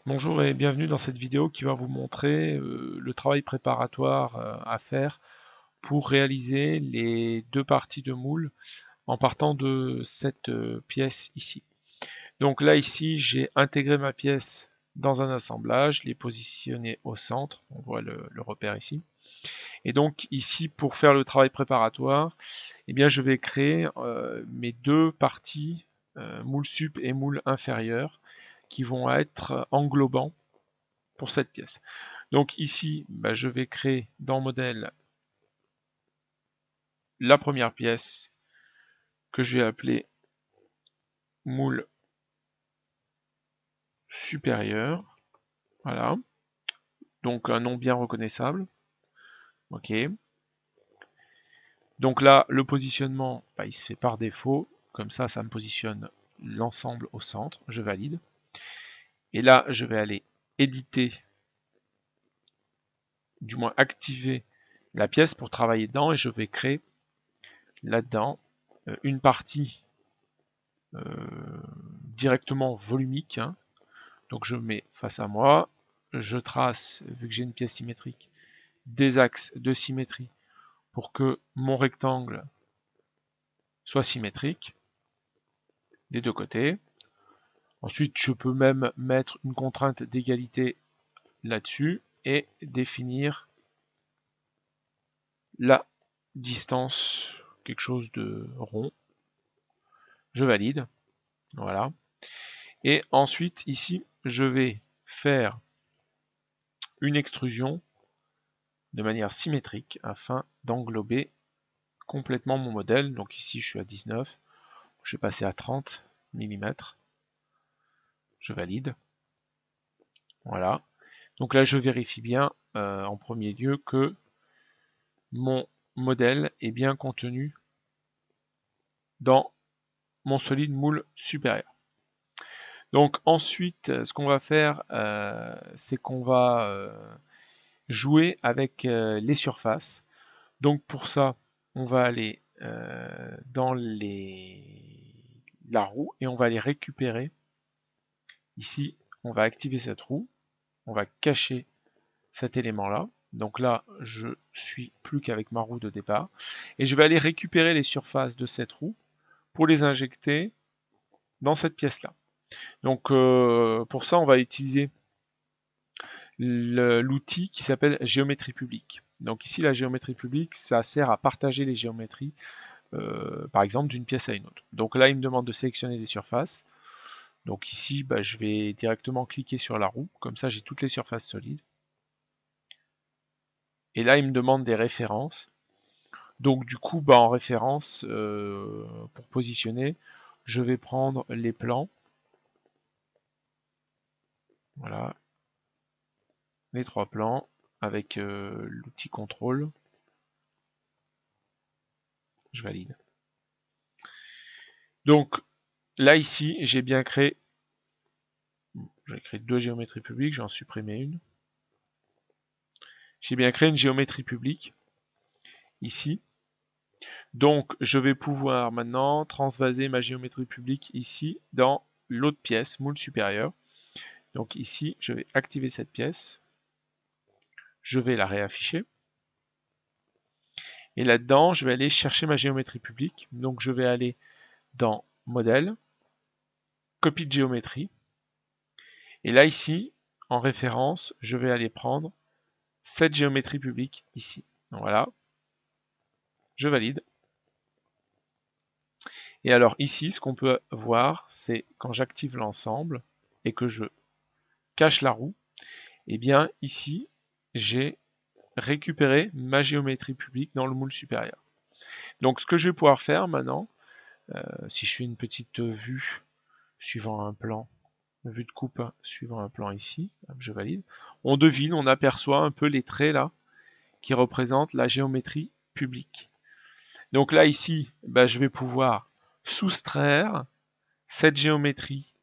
Bonjour et bienvenue dans cette vidéo qui va vous montrer le travail préparatoire à faire pour réaliser les deux parties de moule en partant de cette pièce ici. Donc là ici j'ai intégré ma pièce dans un assemblage, l'ai positionné au centre, on voit le repère ici. Et donc ici pour faire le travail préparatoire, eh bien, je vais créer mes deux parties, moule sup et moule inférieur, qui vont être englobants pour cette pièce. Donc ici, bah, je vais créer dans modèle la première pièce que je vais appeler moule supérieur. Voilà. Donc un nom bien reconnaissable. OK. Donc là, le positionnement, bah, il se fait par défaut. Comme ça me positionne l'ensemble au centre. Je valide. Et là, je vais aller éditer, du moins activer la pièce pour travailler dedans et je vais créer là-dedans une partie directement volumique, hein. Donc je mets face à moi, je trace, vu que j'ai une pièce symétrique, des axes de symétrie pour que mon rectangle soit symétrique des deux côtés. Ensuite, je peux même mettre une contrainte d'égalité là-dessus et définir la distance, quelque chose de rond. Je valide, voilà. Et ensuite, ici, je vais faire une extrusion de manière symétrique afin d'englober complètement mon modèle. Donc ici, je suis à 19, je vais passer à 30 mm. Je valide. Voilà. Donc là, je vérifie bien en premier lieu que mon modèle est bien contenu dans mon solide moule supérieur. Donc ensuite, ce qu'on va faire, c'est qu'on va jouer avec les surfaces. Donc pour ça, on va aller dans la roue et on va aller récupérer. Ici, on va activer cette roue, on va cacher cet élément-là. Donc là, je suis plus qu'avec ma roue de départ. Et je vais aller récupérer les surfaces de cette roue pour les injecter dans cette pièce-là. Donc pour ça, on va utiliser l'outil qui s'appelle géométrie publique. Donc ici, la géométrie publique, ça sert à partager les géométries, par exemple, d'une pièce à une autre. Donc là, il me demande de sélectionner des surfaces. Donc ici, bah, je vais directement cliquer sur la roue, comme ça j'ai toutes les surfaces solides. Et là, il me demande des références. Donc du coup, bah, en référence, pour positionner, je vais prendre les plans. Voilà, les trois plans avec l'outil contrôle. Je valide. Donc là ici, j'ai bien créé, j'ai créé deux géométries publiques, j'en supprimer une. J'ai bien créé une géométrie publique ici. Donc je vais pouvoir maintenant transvaser ma géométrie publique ici dans l'autre pièce, moule supérieur. Donc ici, je vais activer cette pièce. Je vais la réafficher. Et là-dedans, je vais aller chercher ma géométrie publique. Donc je vais aller dans Modèle, Copie de géométrie. Et là ici, en référence, je vais aller prendre cette géométrie publique ici. Donc voilà, je valide. Et alors ici, ce qu'on peut voir, c'est quand j'active l'ensemble et que je cache la roue, et bien ici, j'ai récupéré ma géométrie publique dans le moule supérieur. Donc ce que je vais pouvoir faire maintenant, si je fais une petite vue suivant un plan, vue de coupe suivant un plan ici, je valide, on devine, on aperçoit un peu les traits là qui représentent la géométrie publique. Donc là ici, bah, je vais pouvoir soustraire cette géométrie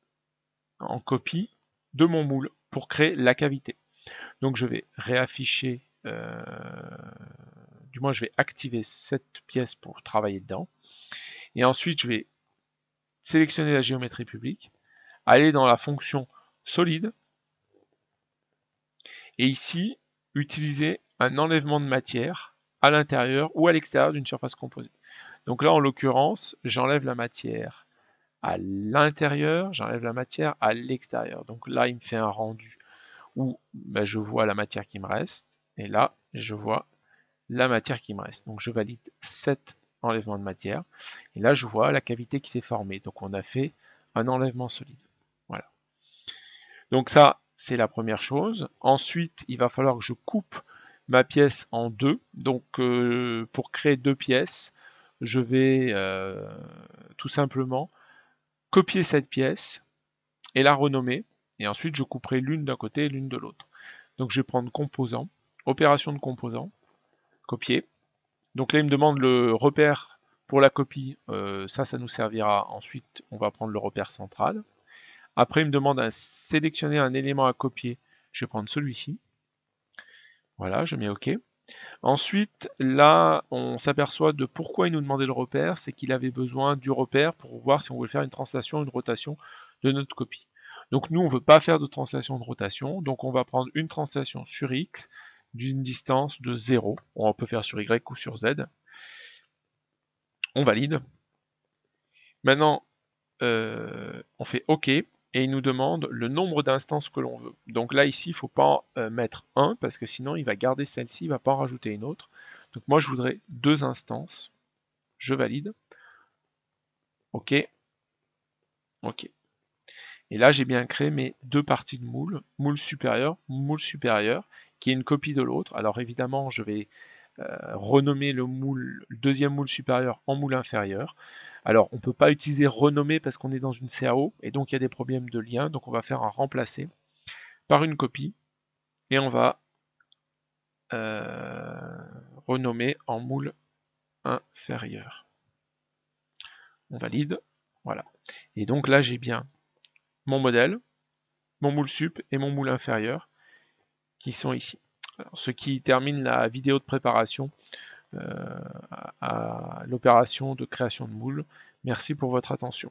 en copie de mon moule pour créer la cavité. Donc je vais réafficher, du moins je vais activer cette pièce pour travailler dedans. Et ensuite je vais sélectionner la géométrie publique, aller dans la fonction solide, Et ici, utiliser un enlèvement de matière à l'intérieur ou à l'extérieur d'une surface composée. Donc là, en l'occurrence, j'enlève la matière à l'intérieur, j'enlève la matière à l'extérieur. Donc là, il me fait un rendu où ben, je vois la matière qui me reste, et là, je vois la matière qui me reste. Donc je valide cet enlèvement de matière, et là, je vois la cavité qui s'est formée. Donc on a fait un enlèvement solide. Voilà. Donc ça, c'est la première chose. Ensuite, il va falloir que je coupe ma pièce en deux. Donc pour créer deux pièces, je vais tout simplement copier cette pièce et la renommer. Et ensuite, je couperai l'une d'un côté et l'une de l'autre. Donc je vais prendre composant, opération de composant, copier. Donc là, il me demande le repère pour la copie. Ça nous servira ensuite. On va prendre le repère central. Après, il me demande à sélectionner un élément à copier. Je vais prendre celui-ci. Voilà, je mets OK. Ensuite, là, on s'aperçoit de pourquoi il nous demandait le repère. C'est qu'il avait besoin du repère pour voir si on voulait faire une translation, une rotation de notre copie. Donc nous, on ne veut pas faire de translation, de rotation. Donc on va prendre une translation sur X d'une distance de 0. On peut faire sur Y ou sur Z. On valide. Maintenant, on fait OK. Et il nous demande le nombre d'instances que l'on veut. Donc là, ici, il ne faut pas mettre 1, parce que sinon, il va garder celle-ci, il ne va pas en rajouter une autre. Donc moi, je voudrais 2 instances. Je valide. OK. OK. Et là, j'ai bien créé mes deux parties de moule, moule supérieur, qui est une copie de l'autre. Alors évidemment, je vais renommer le deuxième moule supérieur en moule inférieur. Alors, on ne peut pas utiliser renommer parce qu'on est dans une CAO, et donc il y a des problèmes de lien, donc on va faire un remplacer par une copie, et on va renommer en moule inférieur. On valide, voilà. Et donc là, j'ai bien mon modèle, mon moule sup et mon moule inférieur qui sont ici. Alors, ce qui termine la vidéo de préparation à l'opération de création de moule. Merci pour votre attention.